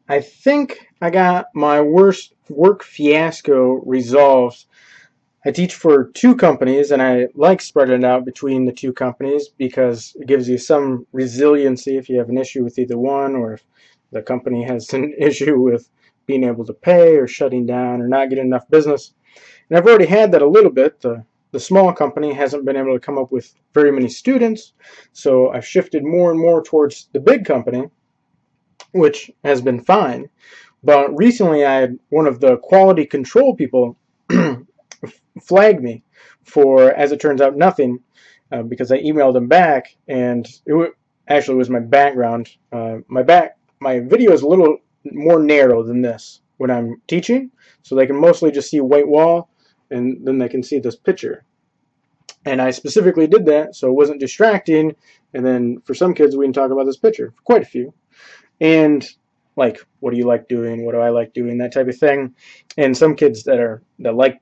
I think I got my worst work fiasco resolved. I teach for two companies, and I like spreading it out between the two companies because it gives you some resiliency if you have an issue with either one, or if the company has an issue with being able to pay or shutting down or not getting enough business. And I've already had that a little bit. The small company hasn't been able to come up with very many students, so I've shifted more and more towards the big company, which has been fine. But recently I had one of the quality control people flag me for, as it turns out, nothing, because I emailed him back, and actually was my background. My video is a little more narrow than this when I'm teaching, so they can mostly just see white wall, and then they can see this picture. And I specifically did that so it wasn't distracting, and then for some kids we can talk about this picture, for quite a few. And like, what do you like doing? What do I like doing? That type of thing. And some kids that like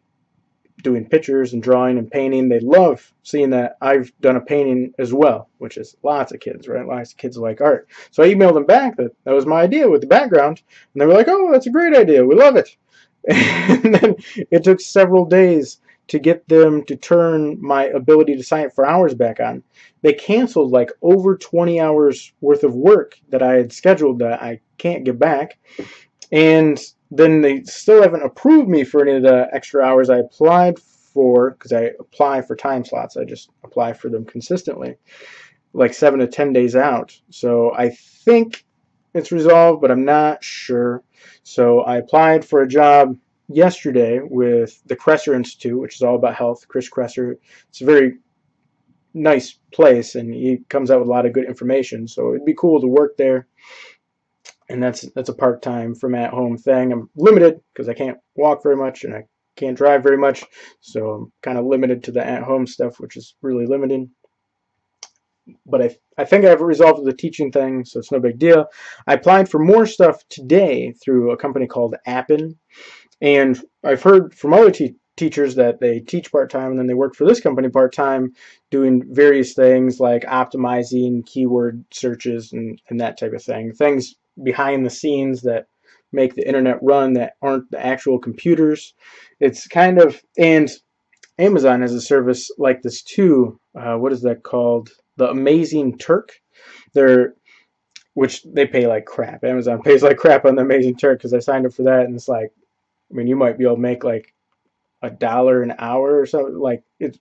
doing pictures and drawing and painting, they love seeing that I've done a painting as well, which is lots of kids, right? Lots of kids like art. So I emailed them back that was my idea with the background, and they were like, "Oh, that's a great idea. We love it." And then it took several days to get them to turn my ability to sign up for hours back on. They canceled like over 20 hours worth of work that I had scheduled that I can't get back. And then they still haven't approved me for any of the extra hours I applied for, because I apply for time slots. I just apply for them consistently, like 7 to 10 days out. So I think it's resolved, but I'm not sure. So I applied for a job yesterday with the Kresser Institute, which is all about health. Chris Kresser. It's a very nice place, and he comes out with a lot of good information. So it'd be cool to work there. And that's a part-time from at-home thing. I'm limited because I can't walk very much and I can't drive very much, so I'm kind of limited to the at-home stuff, which is really limiting. But I think I've resolved the teaching thing, so it's no big deal. I applied for more stuff today through a company called Appen, and I've heard from other teachers that they teach part-time and then they work for this company part-time doing various things like optimizing keyword searches and that type of thing. Things behind the scenes that make the internet run that aren't the actual computers. It's kind of, and Amazon has a service like this too. What is that called? The Amazing Turk. Which they pay like crap. Amazon pays like crap on the Amazing Turk because I signed up for that, and it's like, I mean, you might be able to make like $1 an hour or something. Like, it's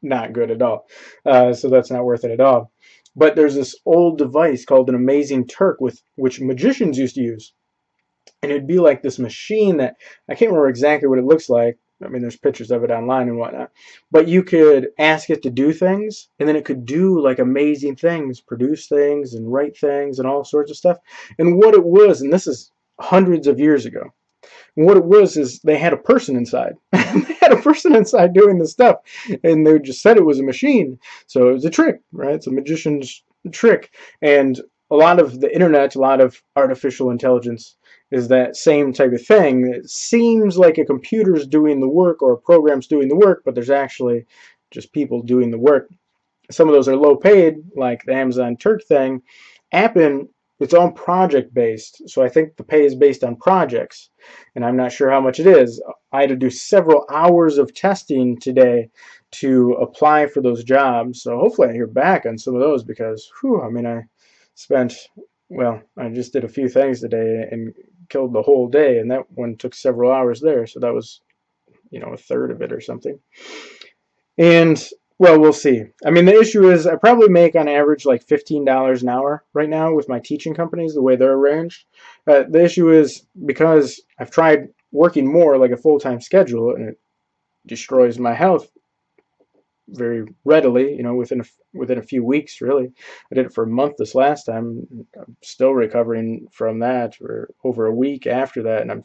not good at all. So that's not worth it at all. But there's this old device called an Amazing Turk, which magicians used to use. And it'd be like this machine that, I can't remember exactly what it looks like. I mean, there's pictures of it online and whatnot. But you could ask it to do things, and then it could do like amazing things, produce things and write things and all sorts of stuff. And what it was, and this is hundreds of years ago, and what it was is they had a person inside. They had a person inside doing this stuff, and they just said it was a machine. So it was a trick, right? It's a magician's trick. And a lot of the internet, a lot of artificial intelligence is that same type of thing. It seems like a computer's doing the work or a program's doing the work, but there's actually just people doing the work. Some of those are low paid, like the Amazon Turk thing. Appen, it's all project based, so I think the pay is based on projects, and I'm not sure how much it is. I had to do several hours of testing today to apply for those jobs, so hopefully I hear back on some of those, because whew, I mean, I just did a few things today and killed the whole day, and that one took several hours there, so that was, a third of it or something. And well, we'll see. I mean, the issue is I probably make on average like $15 an hour right now with my teaching companies, the way they're arranged. The issue is because I've tried working more like a full-time schedule, and it destroys my health very readily, within a few weeks, really. I did it for a month this last time. I'm still recovering from that for over a week after that, and I'm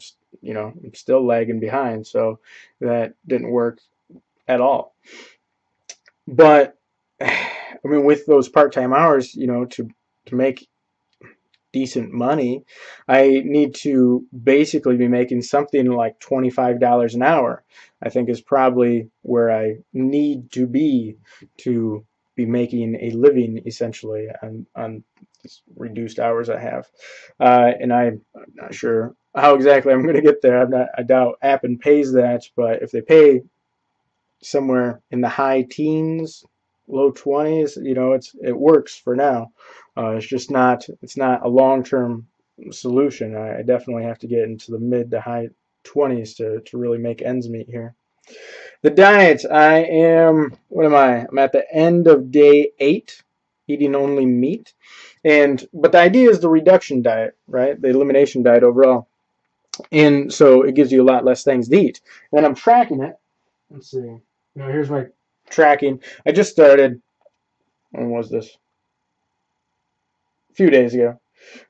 still lagging behind, so that didn't work at all. But I mean, with those part-time hours, to make decent money, I need to basically be making something like $25 an hour. I think is probably where I need to be making a living, essentially, on these reduced hours I have, and I'm not sure how exactly I'm going to get there. I doubt Appen pays that, but if they pay somewhere in the high teens, low 20s, it works for now. It's just not a long-term solution. I definitely have to get into the mid to high 20s to really make ends meet here. The diet, what am I? I'm at the end of day 8, eating only meat. But the idea is the reduction diet, right? The elimination diet overall. And so it gives you a lot less things to eat. And I'm tracking it. Let's see. Here's my tracking. I just started, when was this? A few days ago.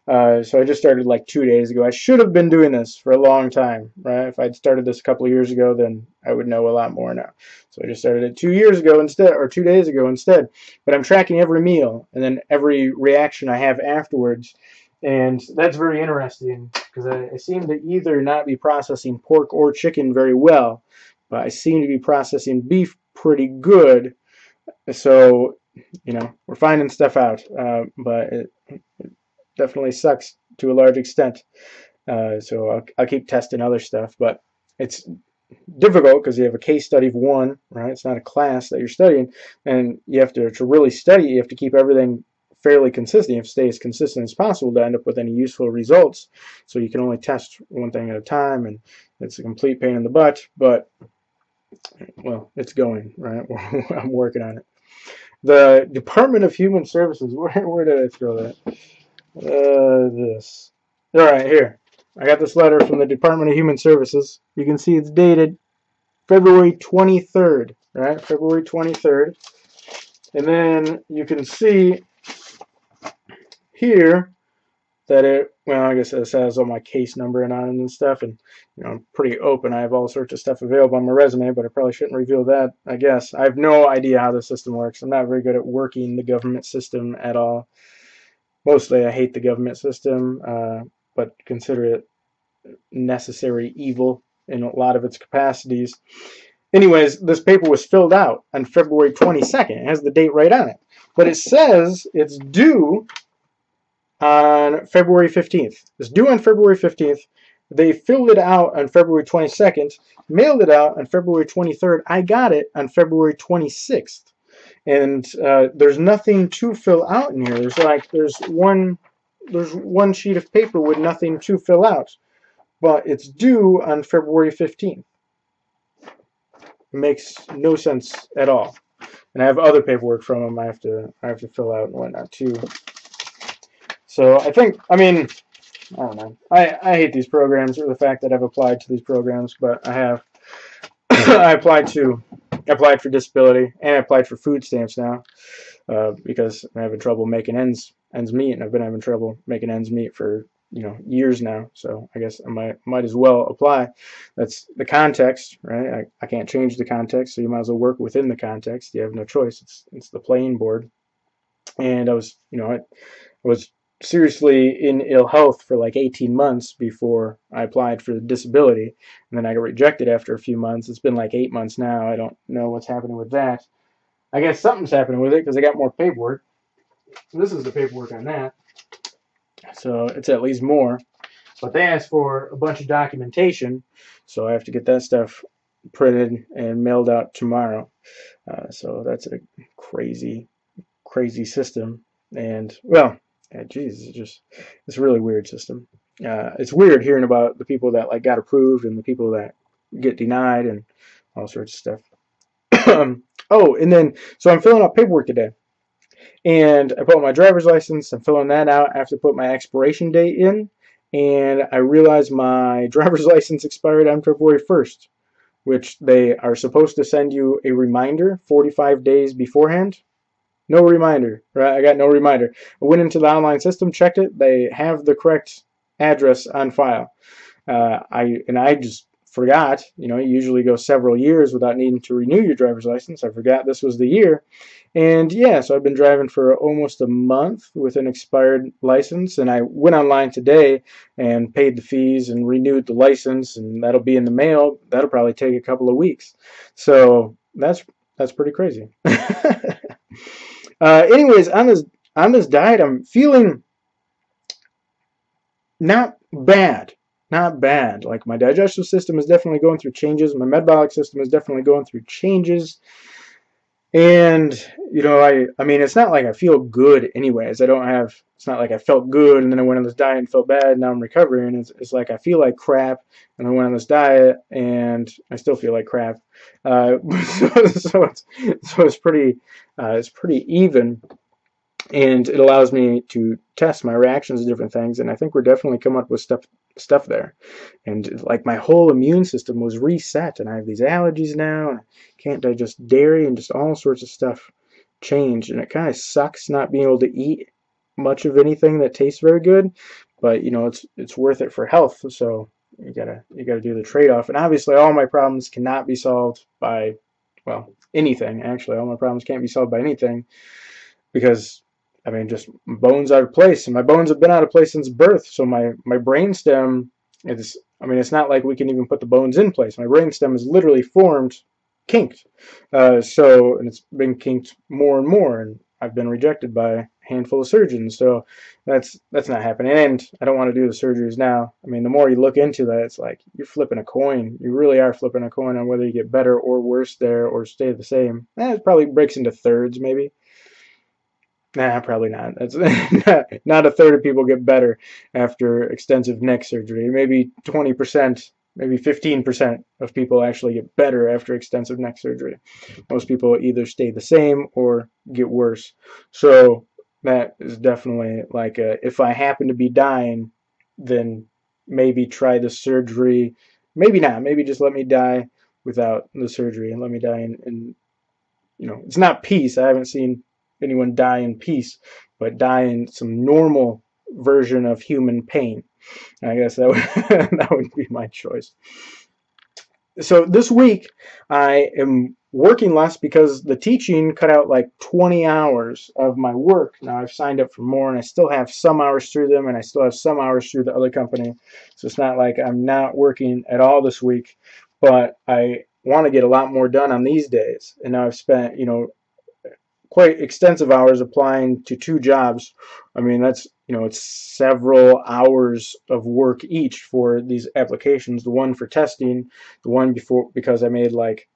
So I just started like 2 days ago. I should have been doing this for a long time, right? If I'd started this a couple of years ago, then I would know a lot more now. So I just started it 2 years ago instead, or 2 days ago instead. But I'm tracking every meal and then every reaction I have afterwards. And that's very interesting because I seem to either not be processing pork or chicken very well, but I seem to be processing beef pretty good. So, we're finding stuff out, but it definitely sucks to a large extent. So I'll keep testing other stuff, but it's difficult because you have a case study of one, right? It's not a class that you're studying, and you have to really study. You have to keep everything fairly consistent. You have to stay as consistent as possible to end up with any useful results. So you can only test one thing at a time, and it's a complete pain in the butt, but well, it's going, right? I'm working on it. The Department of Human Services, where did I throw that? This. All right, here. I got this letter from the Department of Human Services. You can see it's dated February 23rd, right? February 23rd. And then you can see here that I guess it has all my case number and on it and stuff, and I'm pretty open. I have all sorts of stuff available on my resume, but I probably shouldn't reveal that, I guess. I have no idea how the system works. I'm not very good at working the government system at all. Mostly I hate the government system, but consider it necessary evil in a lot of its capacities. Anyways, this paper was filled out on February 22nd. It has the date right on it. But it says it's due on February 15th. It's due on February 15th. They filled it out on February 22nd, mailed it out on February 23rd. I got it on February 26th. And there's nothing to fill out in here. There's one sheet of paper with nothing to fill out. But it's due on February 15th. It makes no sense at all. And I have other paperwork from them I have to fill out and whatnot too. So I don't know. I hate these programs or the fact that I've applied to these programs, but I have. I applied for disability and I applied for food stamps now because I'm having trouble making ends meet, and I've been having trouble making ends meet for years now. So I guess I might as well apply. That's the context, right? I can't change the context, so you might as well work within the context. You have no choice. It's the playing board. And I was seriously in ill health for like 18 months before I applied for the disability, and then I got rejected after a few months. It's been like 8 months now. I don't know what's happening with that. I guess something's happening with it because I got more paperwork. So this is the paperwork on that. So it's at least more. But they asked for a bunch of documentation, so I have to get that stuff printed and mailed out tomorrow. So that's a crazy system. And well, yeah, geez, it's a really weird system. It's weird hearing about the people that got approved and the people that get denied and all sorts of stuff. Oh, and then so I'm filling out paperwork today, and I put my driver's license. I'm filling that out. I have to put my expiration date in, and I realized my driver's license expired on February 1st, which they are supposed to send you a reminder 45 days beforehand. No reminder, right? I got no reminder. I went into the online system, checked it. They have the correct address on file. I just forgot. You usually go several years without needing to renew your driver's license. I forgot this was the year. And yeah, so I've been driving for almost a month with an expired license, and I went online today and paid the fees and renewed the license, and that'll be in the mail. That'll probably take a couple of weeks. So that's pretty crazy. Anyways, on this on this diet, I'm feeling not bad. Not bad. Like, my digestive system is definitely going through changes. My metabolic system is definitely going through changes. And, you know, I mean, it's not like I feel good anyways. It's not like I felt good and then I went on this diet and felt bad and now I'm recovering. It's like I feel like crap and I went on this diet and I still feel like crap. So it's pretty even. And it allows me to test my reactions to different things, and I think we're definitely coming up with stuff there. And like, my whole immune system was reset, and I have these allergies now, and I can't digest dairy, and just all sorts of stuff changed. And it kind of sucks not being able to eat much of anything that tastes very good, but you know, it's worth it for health. So you gotta do the trade-off. And obviously, all my problems cannot be solved by, well, anything. Actually, all my problems can't be solved by anything, because I mean, just bones out of place, and my bones have been out of place since birth. So my brain stem is, I mean, it's not like we can even put the bones in place. My brain stem is literally formed, kinked. And it's been kinked more and more, and I've been rejected by a handful of surgeons. So that's not happening, and I don't want to do the surgeries now. I mean, the more you look into that, it's like you're flipping a coin. You really are flipping a coin on whether you get better or worse there, or stay the same. It probably breaks into thirds, maybe. Nah, probably not. That's not a third of people get better after extensive neck surgery. Maybe 20%, maybe 15% of people actually get better after extensive neck surgery. Most people either stay the same or get worse. So that is definitely like if I happen to be dying, then maybe try the surgery. Maybe not. Maybe just let me die without the surgery and let me die in you know, it's not peace. I haven't seen anyone die in peace, but die in some normal version of human pain. I guess that would that would be my choice. So this week I am working less because the teaching cut out like 20 hours of my work. Now I've signed up for more, and I still have some hours through them, and I still have some hours through the other company. So it's not like I'm not working at all this week, but I want to get a lot more done on these days. And now I've spent, you know, quite extensive hours applying to 2 jobs. I mean, that's, you know, it's several hours of work each for these applications. The one for testing, the one before because I made like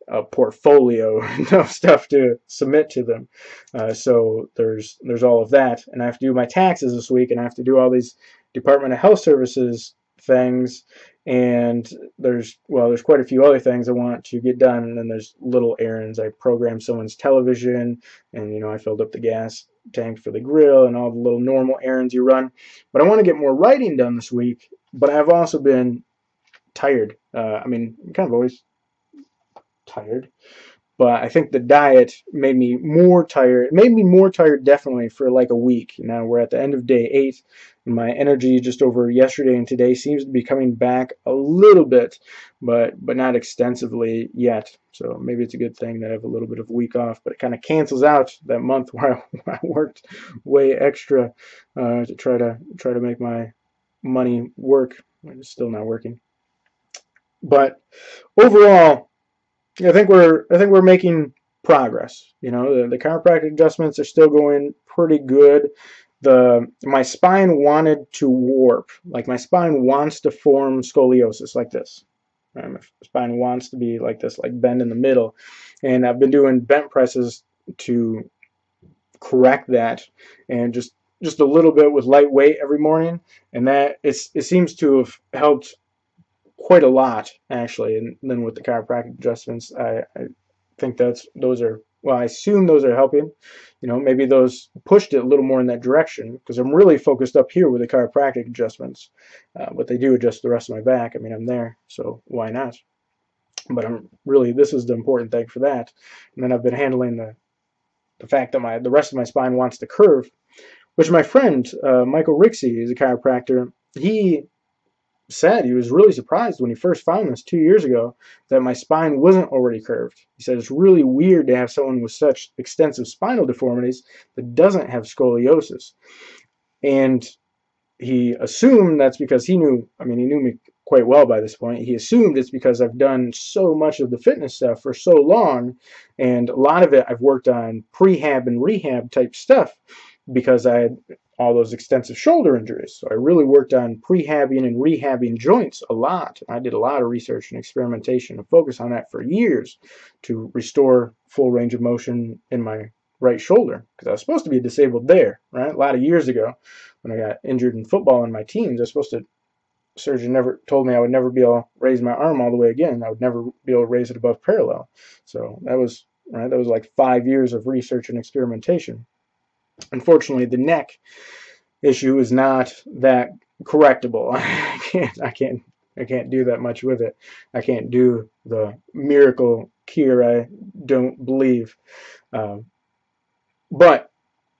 a portfolio of stuff to submit to them. So there's all of that, and I have to do my taxes this week, and I have to do all these Department of Health Services things, and there's quite a few other things I want to get done, and then there's little errands. I programmed someone's television, and you know, I filled up the gas tank for the grill, and all the little normal errands you run. But I want to get more writing done this week, but I've also been tired. I mean, I'm kind of always tired, but I think the diet made me more tired. It made me more tired definitely for like a week. Now we're at the end of day 8, and my energy just over yesterday and today seems to be coming back a little bit, but not extensively yet. So maybe it's a good thing that I have a little bit of a week off, but it kind of cancels out that month where I worked way extra to try to make my money work. It's still not working, but overall, I think we're making progress. You know, the chiropractic adjustments are still going pretty good. My spine wanted to warp. Like, my spine wants to form scoliosis like this. Right? My spine wants to be like this, like bend in the middle. And I've been doing bent presses to correct that, and just a little bit with light weight every morning, and that it seems to have helped quite a lot, actually. And then with the chiropractic adjustments, I think those are, well, I assume those are helping. You know, maybe those pushed it a little more in that direction, because I'm really focused up here with the chiropractic adjustments, but they do adjust the rest of my back. I mean, I'm there, so why not? But this is the important thing for that. And then I've been handling the fact that the rest of my spine wants to curve, which my friend Michael Rixey is a chiropractor. He said he was really surprised when he first found this 2 years ago that my spine wasn't already curved. He said it's really weird to have someone with such extensive spinal deformities that doesn't have scoliosis. And he assumed that's because he knew me quite well by this point. He assumed it's because I've done so much of the fitness stuff for so long, and a lot of it I've worked on prehab and rehab type stuff. because I had all those extensive shoulder injuries. So I really worked on prehabbing and rehabbing joints a lot. I did a lot of research and experimentation and focus on that for years to restore full range of motion in my right shoulder, because I was supposed to be disabled there, right? A lot of years ago when I got injured in football in my teens, surgeon never told me I would never be able to raise my arm all the way again. I would never be able to raise it above parallel. So that was like 5 years of research and experimentation. Unfortunately, the neck issue is not that correctable. I can't do that much with it. I can't do the miracle cure. I don't believe. But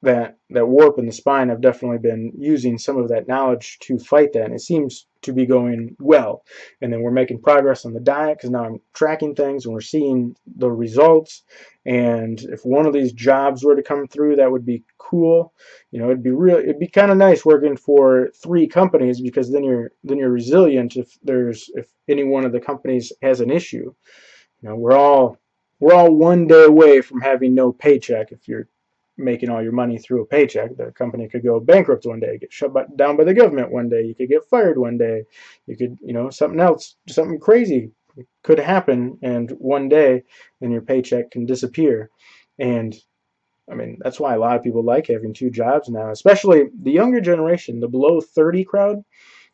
that warp in the spine, I've definitely been using some of that knowledge to fight that, and it seems to be going well. And then we're making progress on the diet, because now I'm tracking things and we're seeing the results. And if one of these jobs were to come through, that would be cool. It'd be kind of nice working for 3 companies, because then you're resilient if any one of the companies has an issue. We're all one day away from having no paycheck. If you're making all your money through a paycheck, the company could go bankrupt one day, get shut down by the government one day, you could get fired one day, you could, something crazy could happen, and one day then your paycheck can disappear. And I mean, that's why a lot of people like having 2 jobs now, especially the younger generation, the below 30 crowd.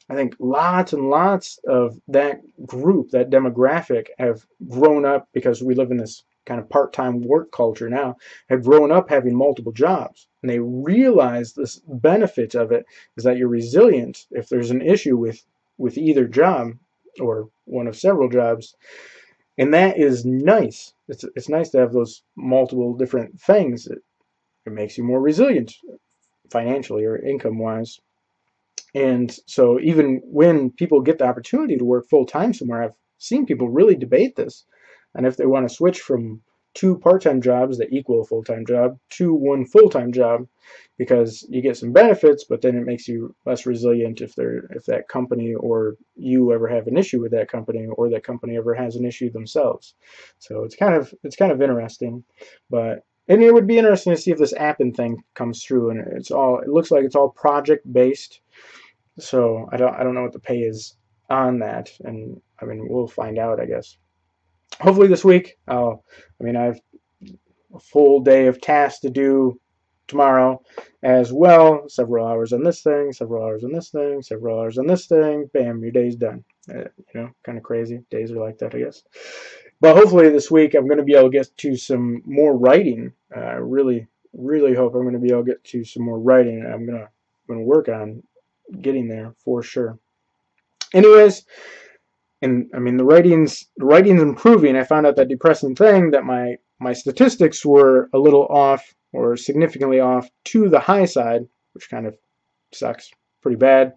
I think lots and lots of that group, that demographic, have grown up, because we live in this kind of part-time work culture now, have grown up having multiple jobs, and they realize this benefit of it is that you're resilient if there's an issue with either job or one of several jobs. And that is nice. It's nice to have those multiple different things. It makes you more resilient financially or income wise. And so even when people get the opportunity to work full-time somewhere, I've seen people really debate this, and if they want to switch from 2 part-time jobs that equal a full-time job to 1 full-time job, because you get some benefits, but then it makes you less resilient if that company or you ever have an issue with that company, or that company ever has an issue themselves. So it's kind of interesting. And it would be interesting to see if this Appen thing comes through, and it looks like it's all project based. So I don't know what the pay is on that, and I mean, we'll find out, I guess. Hopefully this week. I have a full day of tasks to do tomorrow as well. Several hours on this thing, several hours on this thing, several hours on this thing. Bam, your day's done. Kind of crazy. Days are like that, I guess. But hopefully this week I'm going to be able to get to some more writing. I really, really hope I'm going to be able to get to some more writing. I'm going to work on getting there for sure. Anyways, and I mean, the writing's improving. I found out that depressing thing that my statistics were a little off, or significantly off to the high side, which kind of sucks pretty bad.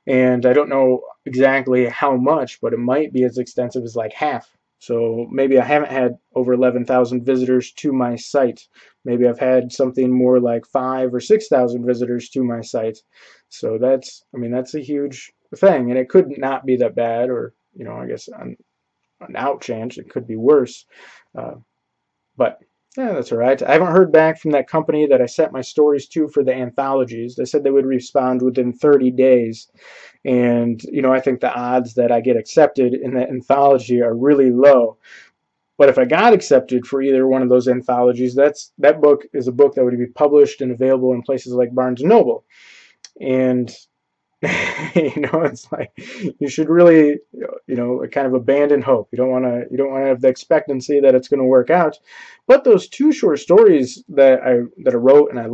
And I don't know exactly how much, but it might be as extensive as like half. So maybe I haven't had over 11,000 visitors to my site. Maybe I've had something more like 5,000 or 6,000 visitors to my site. So that's a huge thing, and it could not be that bad, or I guess on out chance it could be worse. But yeah, that's all right. I haven't heard back from that company that I sent my stories to for the anthologies. They said they would respond within 30 days. And, I think the odds that I get accepted in that anthology are really low. But if I got accepted for either one of those anthologies, that book is a book that would be published and available in places like Barnes & Noble. And it's like you should really, kind of abandon hope. You don't want to have the expectancy that it's going to work out. But those 2 short stories that I wrote and I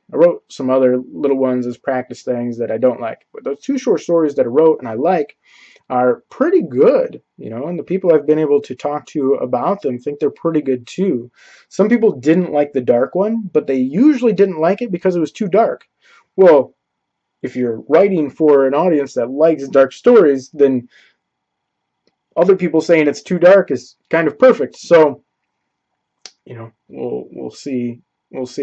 wrote some other little ones as practice things that I don't like. But those 2 short stories that I wrote and I like are pretty good, and the people I've been able to talk to about them think they're pretty good too. Some people didn't like the dark one, but they usually didn't like it because it was too dark. Well, if you're writing for an audience that likes dark stories, then other people saying it's too dark is kind of perfect. So, we'll see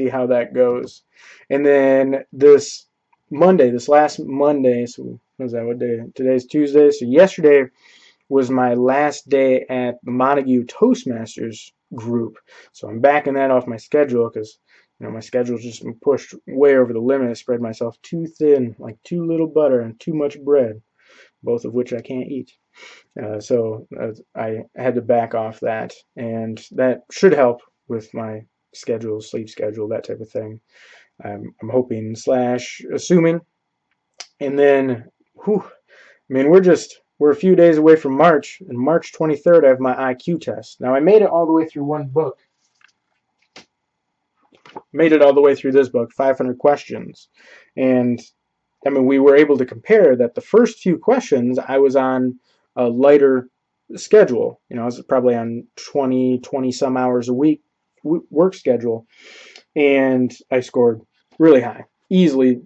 how that goes. And then this last Monday, so what day? Today's Tuesday. So yesterday was my last day at the Montague Toastmasters group. So I'm backing that off my schedule because my schedule's just been pushed way over the limit. I spread myself too thin, like too little butter and too much bread, both of which I can't eat. So I had to back off that, and that should help with my schedule, sleep schedule, that type of thing. I'm hoping slash assuming, and then, whew, I mean, we're a few days away from March, and March 23rd I have my IQ test. Now I made it all the way through one book, made it all the way through this book, 500 questions, and I mean, we were able to compare that the first few questions I was on a lighter schedule. I was probably on 20 some hours a week work schedule, and I scored really high, easily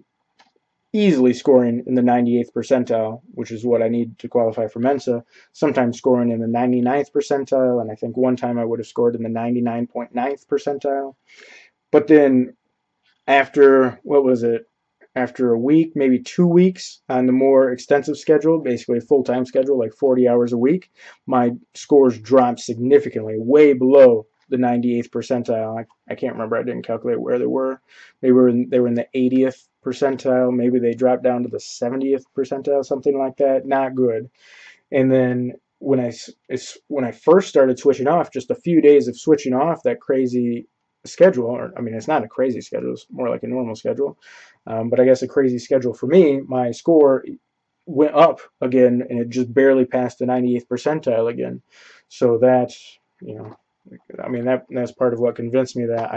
scoring in the 98th percentile, which is what I need to qualify for Mensa, sometimes scoring in the 99th percentile, and I think one time I would have scored in the 99.9th percentile. But then after, what was it, after a week, maybe 2 weeks on the more extensive schedule, basically a full-time schedule, like 40 hours a week, my scores dropped significantly, way below the 98th percentile. I can't remember. I didn't calculate where they were. They were in the 80th percentile. Maybe they dropped down to the 70th percentile, something like that. Not good. And then when I first started switching off, just a few days of switching off that crazy schedule, or I mean, it's not a crazy schedule, it's more like a normal schedule, but I guess a crazy schedule for me, my score went up again, and it just barely passed the 98th percentile again. So that's, I mean, that's part of what convinced me that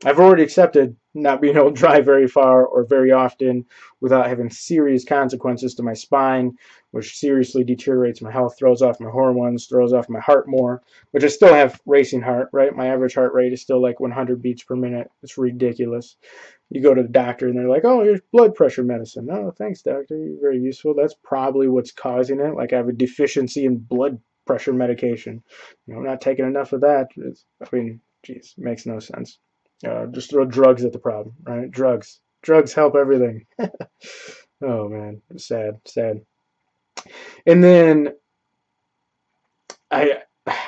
I've already accepted not being able to drive very far or very often without having serious consequences to my spine, which seriously deteriorates my health, throws off my hormones, throws off my heart more, which I still have racing heart, right? My average heart rate is still like 100 beats per minute. It's ridiculous. You go to the doctor and they're like, oh, here's blood pressure medicine. Oh, thanks, doctor. You're very useful. That's probably what's causing it. Like I have a deficiency in blood pressure medication. I'm not taking enough of that. I mean, geez, it makes no sense. Just throw drugs at the problem, right? Drugs help everything. Oh man, sad. And then I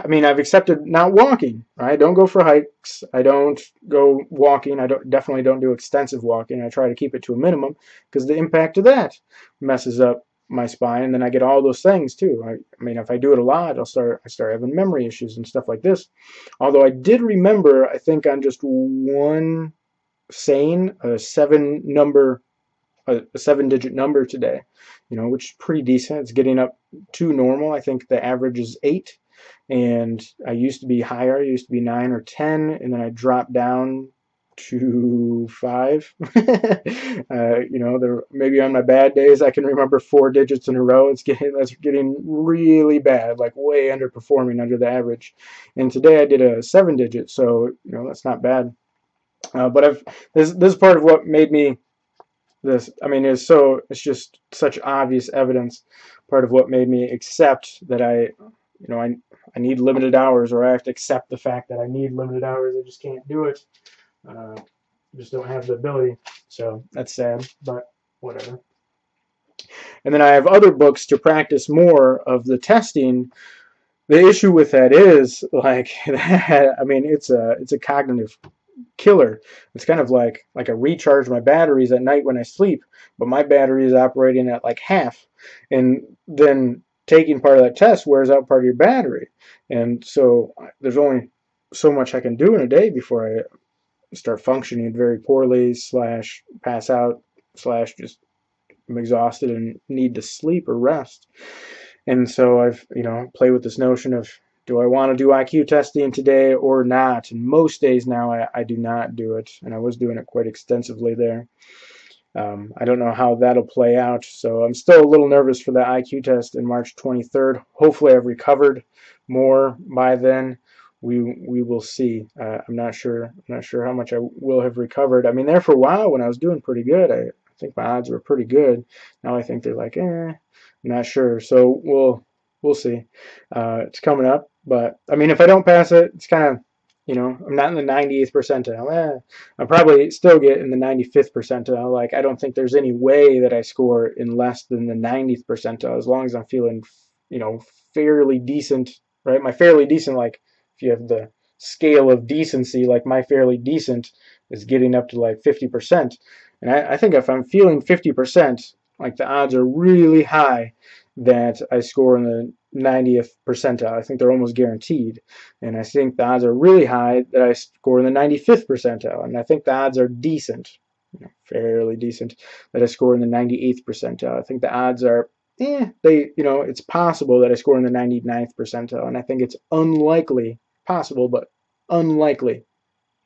mean, I've accepted not walking. Right? I don't go for hikes. I don't go walking. Definitely don't do extensive walking. I try to keep it to a minimum because the impact of that messes up my spine, and then I get all those things too. I mean, if I do it a lot, I start having memory issues and stuff like this. Although I did remember, I think on just one saying, a 7-digit number today, which is pretty decent. It's getting up to normal. I think the average is 8, and I used to be higher. I used to be 9 or 10, and then I dropped down to 5. Maybe on my bad days I can remember 4 digits in a row. That's getting really bad, like way underperforming under the average. And today I did a 7-digit, so that's not bad. But this is part of what made me this. I mean, it's just such obvious evidence. Part of what made me accept that I need limited hours, or I have to accept the fact that I need limited hours. I just can't do it. Just don't have the ability. So that's sad, but whatever. And then I have other books to practice more of the testing. The issue with that is, like, that, I mean, it's a cognitive killer. It's kind of like I recharge my batteries at night when I sleep, but my battery is operating at like half, and then taking part of that test wears out part of your battery, and so there's only so much I can do in a day before I start functioning very poorly, slash pass out, slash just I'm exhausted and need to sleep or rest. And so I've played with this notion of, do I want to do IQ testing today or not? And most days now I do not do it, and I was doing it quite extensively there. I don't know how that'll play out, so I'm still a little nervous for the IQ test in March 23rd. Hopefully I've recovered more by then. We will see. I'm not sure how much I will have recovered. I mean, there for a while when I was doing pretty good, I think my odds were pretty good. Now I think they're like, I'm not sure. So we'll see. It's coming up, but I mean, if I don't pass it, it's kind of, I'm not in the 98th percentile. I'll probably still get in the 95th percentile. Like, I don't think there's any way that I score in less than the 90th percentile, as long as I'm feeling, fairly decent, right? My fairly decent, like, if you have the scale of decency, like My Fairly Decent is getting up to like 50%. And I think if I'm feeling 50%, like the odds are really high that I score in the 90th percentile. I think they're almost guaranteed. And I think the odds are really high that I score in the 95th percentile. And I think the odds are decent, fairly decent, that I score in the 98th percentile. I think the odds are, it's possible that I score in the 99th percentile. And I think it's unlikely, possible, but unlikely,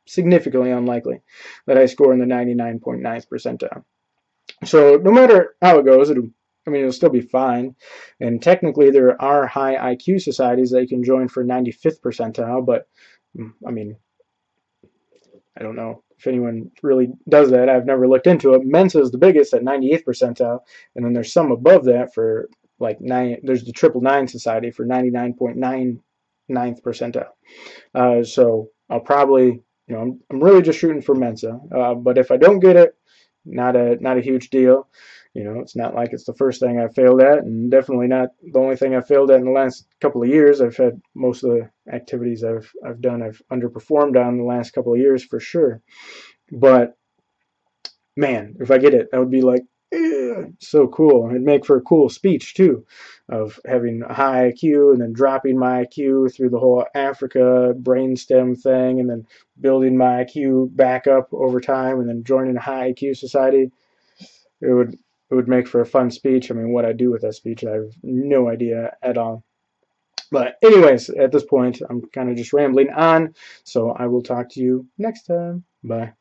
significantly unlikely, that I score in the 99.9th percentile. So no matter how it goes, it'll still be fine. And technically, there are high IQ societies that you can join for 95th percentile, but I mean, I don't know if anyone really does that. I've never looked into it. Mensa is the biggest at 98th percentile, and then there's some above that for like there's the 999 Society for 99.99th percentile. So I'll probably, I'm really just shooting for Mensa. But if I don't get it, not a huge deal. It's not like it's the first thing I failed at, and definitely not the only thing I failed at in the last couple of years. I've had most of the activities I've done, I've underperformed on the last couple of years for sure. But man, if I get it, that would be like so cool. It'd make for a cool speech too, of having a high IQ and then dropping my IQ through the whole Africa brainstem thing, and then building my IQ back up over time, and then joining a high IQ society. It would make for a fun speech. I mean, what I do with that speech, I have no idea at all. But anyways, at this point, I'm kind of just rambling on, so I will talk to you next time. Bye.